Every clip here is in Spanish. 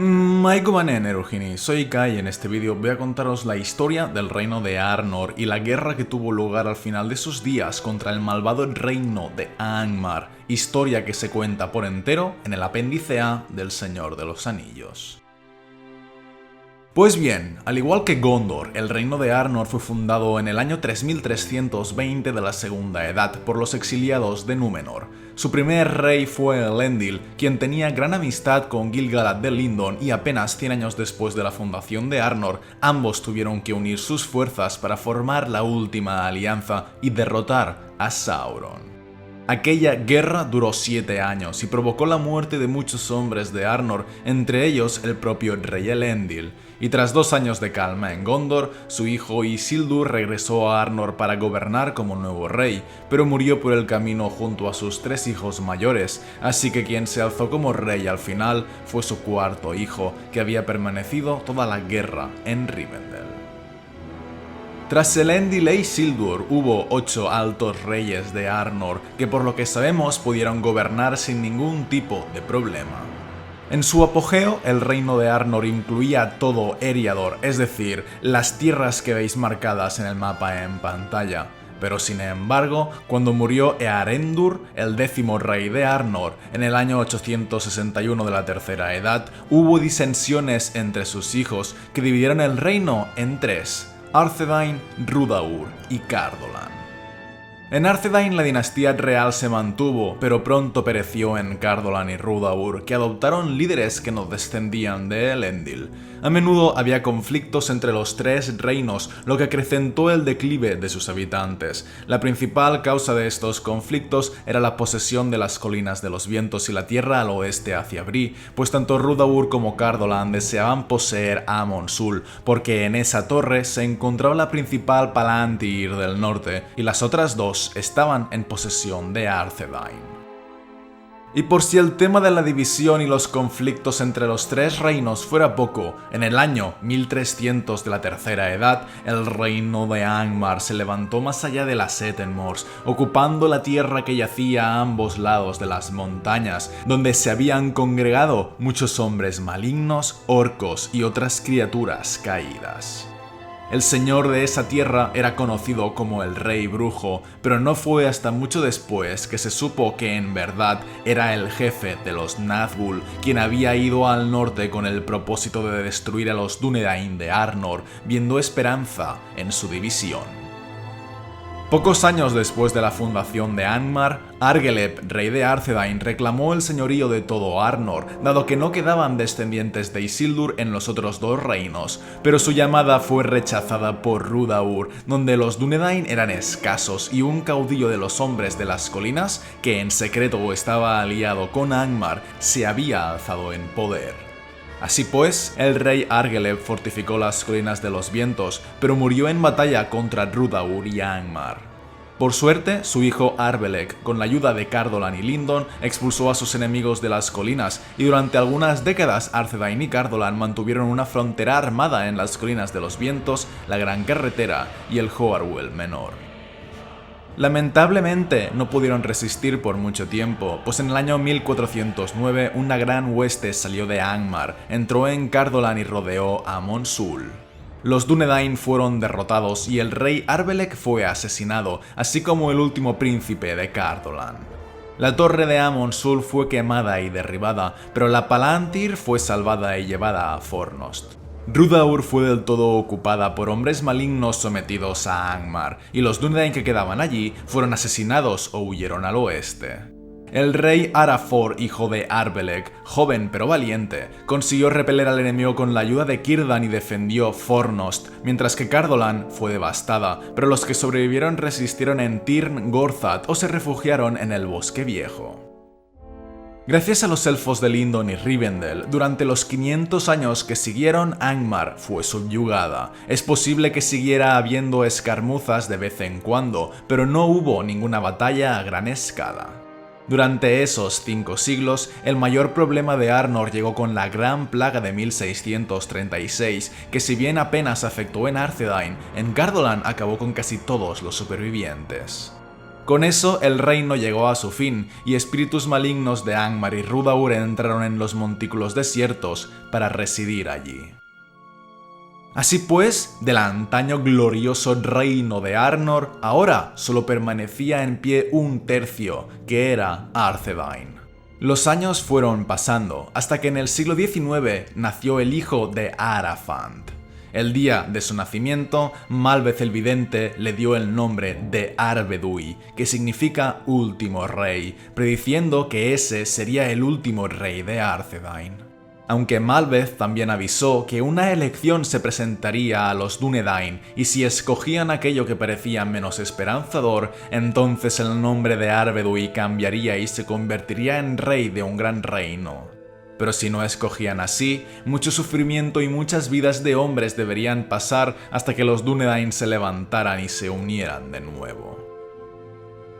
Maikumanen Erugini, soy Kai y en este vídeo voy a contaros la historia del reino de Arnor y la guerra que tuvo lugar al final de sus días contra el malvado reino de Angmar, historia que se cuenta por entero en el apéndice A del Señor de los Anillos. Pues bien, al igual que Gondor, el reino de Arnor fue fundado en el año 3320 de la Segunda Edad por los exiliados de Númenor. Su primer rey fue Elendil, quien tenía gran amistad con Gil-galad de Lindon y apenas 100 años después de la fundación de Arnor, ambos tuvieron que unir sus fuerzas para formar la última alianza y derrotar a Sauron. Aquella guerra duró 7 años y provocó la muerte de muchos hombres de Arnor, entre ellos el propio rey Elendil. Y tras 2 años de calma en Gondor, su hijo Isildur regresó a Arnor para gobernar como nuevo rey, pero murió por el camino junto a sus 3 hijos mayores, así que quien se alzó como rey al final fue su cuarto hijo, que había permanecido toda la guerra en Rivendell. Tras Elendil e Isildur hubo 8 altos reyes de Arnor que por lo que sabemos pudieron gobernar sin ningún tipo de problema. En su apogeo, el reino de Arnor incluía todo Eriador, es decir, las tierras que veis marcadas en el mapa en pantalla. Pero sin embargo, cuando murió Earendur, el 10º rey de Arnor, en el año 861 de la Tercera Edad, hubo disensiones entre sus hijos que dividieron el reino en 3. Arthedain, Rhudaur y Cardolan. En Arthedain la dinastía real se mantuvo, pero pronto pereció en Cardolan y Rhudaur, que adoptaron líderes que no descendían de Elendil. A menudo había conflictos entre los 3 reinos, lo que acrecentó el declive de sus habitantes. La principal causa de estos conflictos era la posesión de las colinas de los vientos y la tierra al oeste hacia Bree, pues tanto Rhudaur como Cardolan deseaban poseer a Amon Sul, porque en esa torre se encontraba la principal Palantir del norte, y las otras 2 estaban en posesión de Arthedain. Y por si el tema de la división y los conflictos entre los 3 reinos fuera poco, en el año 1300 de la Tercera Edad, el reino de Angmar se levantó más allá de las Etenmoors, ocupando la tierra que yacía a ambos lados de las montañas, donde se habían congregado muchos hombres malignos, orcos y otras criaturas caídas. El señor de esa tierra era conocido como el Rey Brujo, pero no fue hasta mucho después que se supo que en verdad era el jefe de los Nazgûl, quien había ido al norte con el propósito de destruir a los Dúnedain de Arnor, viendo esperanza en su división. Pocos años después de la fundación de Angmar, Argeleb, rey de Arthedain, reclamó el señorío de todo Arnor, dado que no quedaban descendientes de Isildur en los otros 2 reinos, pero su llamada fue rechazada por Rhudaur, donde los Dúnedain eran escasos y un caudillo de los hombres de las colinas, que en secreto estaba aliado con Angmar, se había alzado en poder. Así pues, el rey Argeleb fortificó las colinas de los vientos, pero murió en batalla contra Rhudaur y Angmar. Por suerte, su hijo Arbelek, con la ayuda de Cardolan y Lindon, expulsó a sus enemigos de las colinas, y durante algunas décadas Arthedain y Cardolan mantuvieron una frontera armada en las colinas de los vientos, la Gran Carretera y el Hoarwell Menor. Lamentablemente no pudieron resistir por mucho tiempo, pues en el año 1409 una gran hueste salió de Angmar, entró en Cardolan y rodeó a Amon Sul. Los Dúnedain fueron derrotados y el rey Arbelek fue asesinado, así como el último príncipe de Cardolan. La torre de Amon Sul fue quemada y derribada, pero la Palantir fue salvada y llevada a Fornost. Rhudaur fue del todo ocupada por hombres malignos sometidos a Angmar, y los Dúnedain que quedaban allí fueron asesinados o huyeron al oeste. El rey Arafor, hijo de Arbelek, joven pero valiente, consiguió repeler al enemigo con la ayuda de Círdan y defendió Fornost, mientras que Cardolan fue devastada, pero los que sobrevivieron resistieron en Tirn Gorthad o se refugiaron en el Bosque Viejo. Gracias a los elfos de Lindon y Rivendell, durante los 500 años que siguieron, Angmar fue subyugada. Es posible que siguiera habiendo escaramuzas de vez en cuando, pero no hubo ninguna batalla a gran escala. Durante esos 5 siglos, el mayor problema de Arnor llegó con la Gran Plaga de 1636, que si bien apenas afectó en Arthedain, en Cardolan acabó con casi todos los supervivientes. Con eso, el reino llegó a su fin, y espíritus malignos de Angmar y Rudaur entraron en los montículos desiertos para residir allí. Así pues, del antaño glorioso reino de Arnor, ahora solo permanecía en pie un tercio, que era Arthedain. Los años fueron pasando, hasta que en el siglo XIX nació el hijo de Arafant. El día de su nacimiento, Malbeth el Vidente le dio el nombre de Arvedui, que significa último rey, prediciendo que ese sería el último rey de Arthedain. Aunque Malbeth también avisó que una elección se presentaría a los Dúnedain, y si escogían aquello que parecía menos esperanzador, entonces el nombre de Arvedui cambiaría y se convertiría en rey de un gran reino. Pero si no escogían así, mucho sufrimiento y muchas vidas de hombres deberían pasar hasta que los Dúnedain se levantaran y se unieran de nuevo.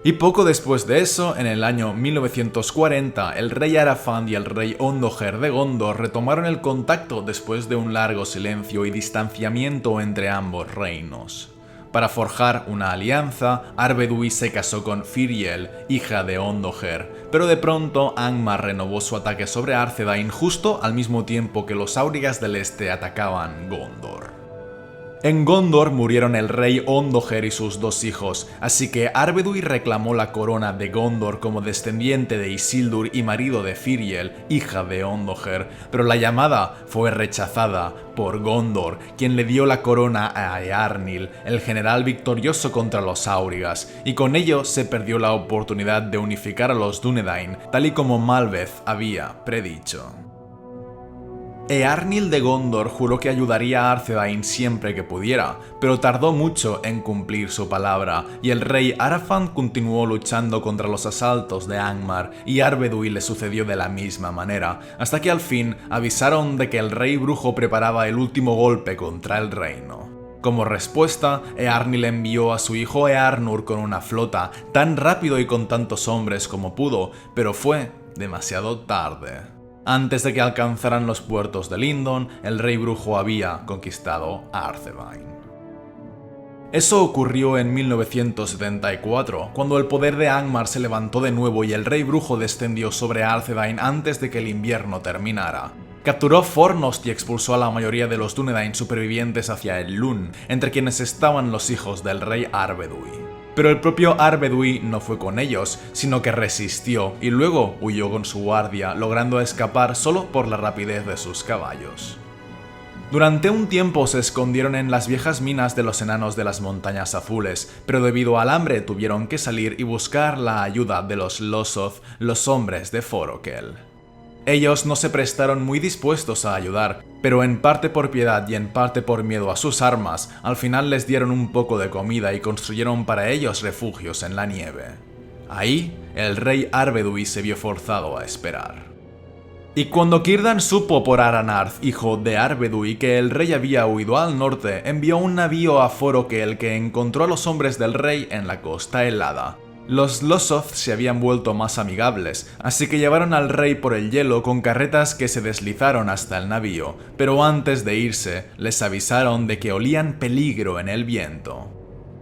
Y poco después de eso, en el año 1940, el rey Arafant y el rey Ondoher de Gondor retomaron el contacto después de un largo silencio y distanciamiento entre ambos reinos. Para forjar una alianza, Arvedui se casó con Firiel, hija de Ondoher, pero de pronto Angmar renovó su ataque sobre Arthedain justo al mismo tiempo que los Áurigas del Este atacaban Gondor. En Gondor murieron el rey Ondoher y sus dos hijos, así que Arvedui reclamó la corona de Gondor como descendiente de Isildur y marido de Firiel, hija de Ondoher, pero la llamada fue rechazada por Gondor, quien le dio la corona a Eärnil, el general victorioso contra los Áurigas, y con ello se perdió la oportunidad de unificar a los Dúnedain, tal y como Malbeth había predicho. Eärnil de Gondor juró que ayudaría a Arthedain siempre que pudiera, pero tardó mucho en cumplir su palabra, y el rey Arafant continuó luchando contra los asaltos de Angmar, y Arvedui le sucedió de la misma manera, hasta que al fin avisaron de que el rey brujo preparaba el último golpe contra el reino. Como respuesta, Eärnil envió a su hijo Eärnur con una flota, tan rápido y con tantos hombres como pudo, pero fue demasiado tarde. Antes de que alcanzaran los puertos de Lindon, el rey brujo había conquistado Arthedain. Eso ocurrió en 1974, cuando el poder de Angmar se levantó de nuevo y el rey brujo descendió sobre Arthedain antes de que el invierno terminara. Capturó Fornost y expulsó a la mayoría de los Dúnedain supervivientes hacia el Lun, entre quienes estaban los hijos del rey Arvedui. Pero el propio Arvedui no fue con ellos, sino que resistió y luego huyó con su guardia, logrando escapar solo por la rapidez de sus caballos. Durante un tiempo se escondieron en las viejas minas de los enanos de las Montañas Azules, pero debido al hambre tuvieron que salir y buscar la ayuda de los Lossoth, los hombres de Forokel. Ellos no se prestaron muy dispuestos a ayudar, pero en parte por piedad y en parte por miedo a sus armas, al final les dieron un poco de comida y construyeron para ellos refugios en la nieve. Ahí, el rey Arvedui se vio forzado a esperar. Y cuando Círdan supo por Aranarth, hijo de Arvedui, que el rey había huido al norte, envió un navío a Forokel que encontró a los hombres del rey en la costa helada. Los Lossoth se habían vuelto más amigables, así que llevaron al rey por el hielo con carretas que se deslizaron hasta el navío, pero antes de irse, les avisaron de que olían peligro en el viento.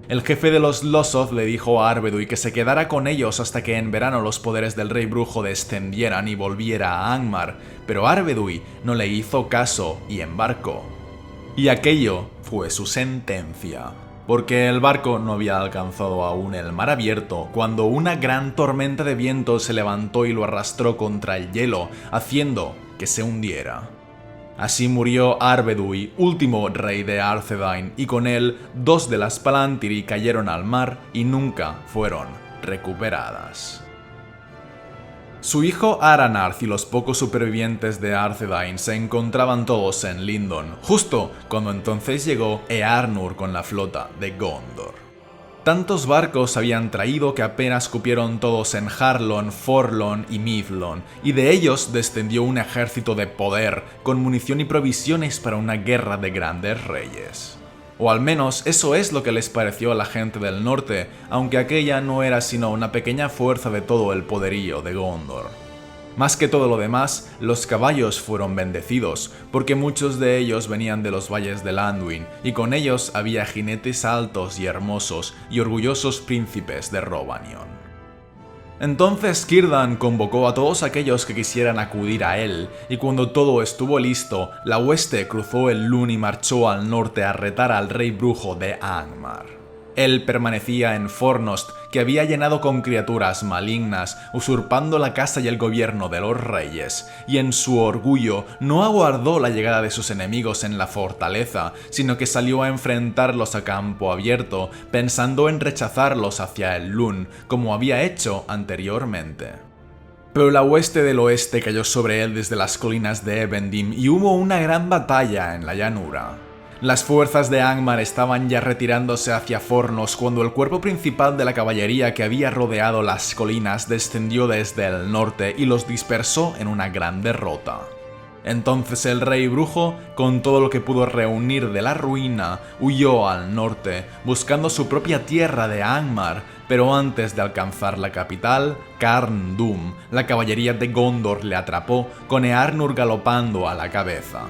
El jefe de los Lossoth le dijo a Arvedui que se quedara con ellos hasta que en verano los poderes del rey brujo descendieran y volviera a Angmar, pero Arvedui no le hizo caso y embarcó. Y aquello fue su sentencia. Porque el barco no había alcanzado aún el mar abierto cuando una gran tormenta de viento se levantó y lo arrastró contra el hielo, haciendo que se hundiera. Así murió Arvedui, último rey de Arthedain, y con él 2 de las Palantiri cayeron al mar y nunca fueron recuperadas. Su hijo Aranarth y los pocos supervivientes de Arthedain se encontraban todos en Lindon, justo cuando entonces llegó Eärnur con la flota de Gondor. Tantos barcos habían traído que apenas cupieron todos en Harlon, Forlon y Mithlon, y de ellos descendió un ejército de poder, con munición y provisiones para una guerra de grandes reyes. O al menos eso es lo que les pareció a la gente del norte, aunque aquella no era sino una pequeña fuerza de todo el poderío de Gondor. Más que todo lo demás, los caballos fueron bendecidos, porque muchos de ellos venían de los valles de Anduin, y con ellos había jinetes altos y hermosos y orgullosos príncipes de Rhovanion. Entonces Círdan convocó a todos aquellos que quisieran acudir a él, y cuando todo estuvo listo, la hueste cruzó el Lun y marchó al norte a retar al rey brujo de Angmar. Él permanecía en Fornost, que había llenado con criaturas malignas, usurpando la casa y el gobierno de los reyes, y en su orgullo no aguardó la llegada de sus enemigos en la fortaleza, sino que salió a enfrentarlos a campo abierto, pensando en rechazarlos hacia el Lun, como había hecho anteriormente. Pero la hueste del oeste cayó sobre él desde las colinas de Evendim y hubo una gran batalla en la llanura. Las fuerzas de Angmar estaban ya retirándose hacia Fornost cuando el cuerpo principal de la caballería que había rodeado las colinas descendió desde el norte y los dispersó en una gran derrota. Entonces el rey brujo, con todo lo que pudo reunir de la ruina, huyó al norte, buscando su propia tierra de Angmar, pero antes de alcanzar la capital, Carn Dûm, la caballería de Gondor le atrapó, con Eärnur galopando a la cabeza.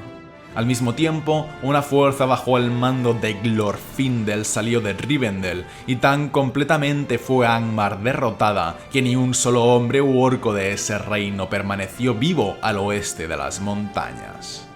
Al mismo tiempo, una fuerza bajo el mando de Glorfindel salió de Rivendell, y tan completamente fue Angmar derrotada que ni un solo hombre u orco de ese reino permaneció vivo al oeste de las montañas.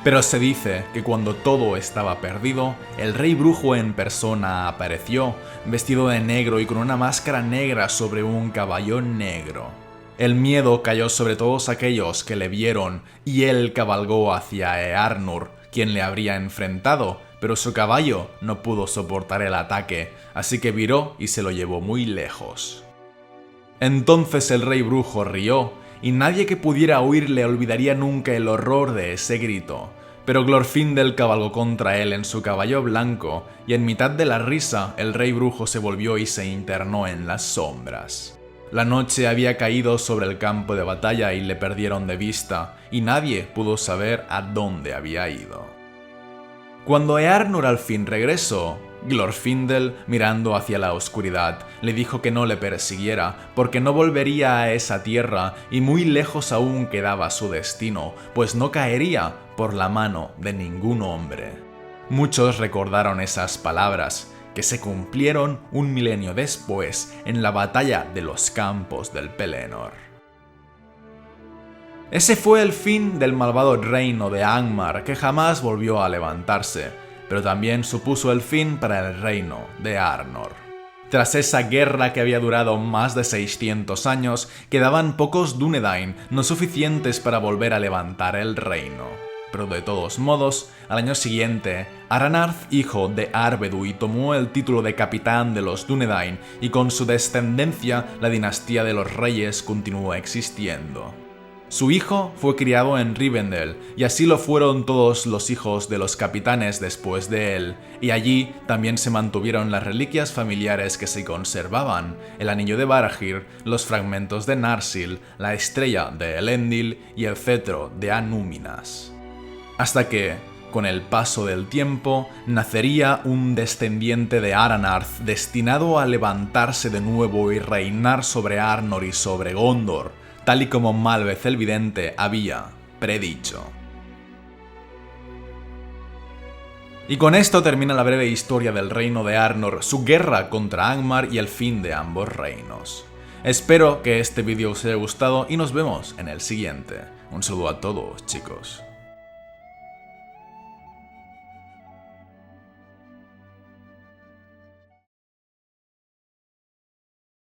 Pero se dice que cuando todo estaba perdido, el rey brujo en persona apareció, vestido de negro y con una máscara negra sobre un caballo negro. El miedo cayó sobre todos aquellos que le vieron, y él cabalgó hacia Eärnur, quien le habría enfrentado, pero su caballo no pudo soportar el ataque, así que viró y se lo llevó muy lejos. Entonces el rey brujo rió, y nadie que pudiera oírle olvidaría nunca el horror de ese grito. Pero Glorfindel cabalgó contra él en su caballo blanco, y en mitad de la risa el rey brujo se volvió y se internó en las sombras. La noche había caído sobre el campo de batalla y le perdieron de vista, y nadie pudo saber a dónde había ido. Cuando Eärnur al fin regresó, Glorfindel, mirando hacia la oscuridad, le dijo que no le persiguiera, porque no volvería a esa tierra y muy lejos aún quedaba su destino, pues no caería por la mano de ningún hombre. Muchos recordaron esas palabras, que se cumplieron un milenio después en la batalla de los campos del Pelennor. Ese fue el fin del malvado reino de Angmar, que jamás volvió a levantarse, pero también supuso el fin para el reino de Arnor. Tras esa guerra que había durado más de 600 años, quedaban pocos Dúnedain, no suficientes para volver a levantar el reino. Pero de todos modos, al año siguiente, Aranarth, hijo de Arvedui, tomó el título de capitán de los Dúnedain, y con su descendencia la dinastía de los reyes continuó existiendo. Su hijo fue criado en Rivendell, y así lo fueron todos los hijos de los capitanes después de él, y allí también se mantuvieron las reliquias familiares que se conservaban, el anillo de Barahir, los fragmentos de Narsil, la estrella de Elendil y el cetro de Anúminas. Hasta que, con el paso del tiempo, nacería un descendiente de Aranarth destinado a levantarse de nuevo y reinar sobre Arnor y sobre Gondor, tal y como Malbeth el Vidente había predicho. Y con esto termina la breve historia del reino de Arnor, su guerra contra Angmar y el fin de ambos reinos. Espero que este vídeo os haya gustado y nos vemos en el siguiente. Un saludo a todos, chicos.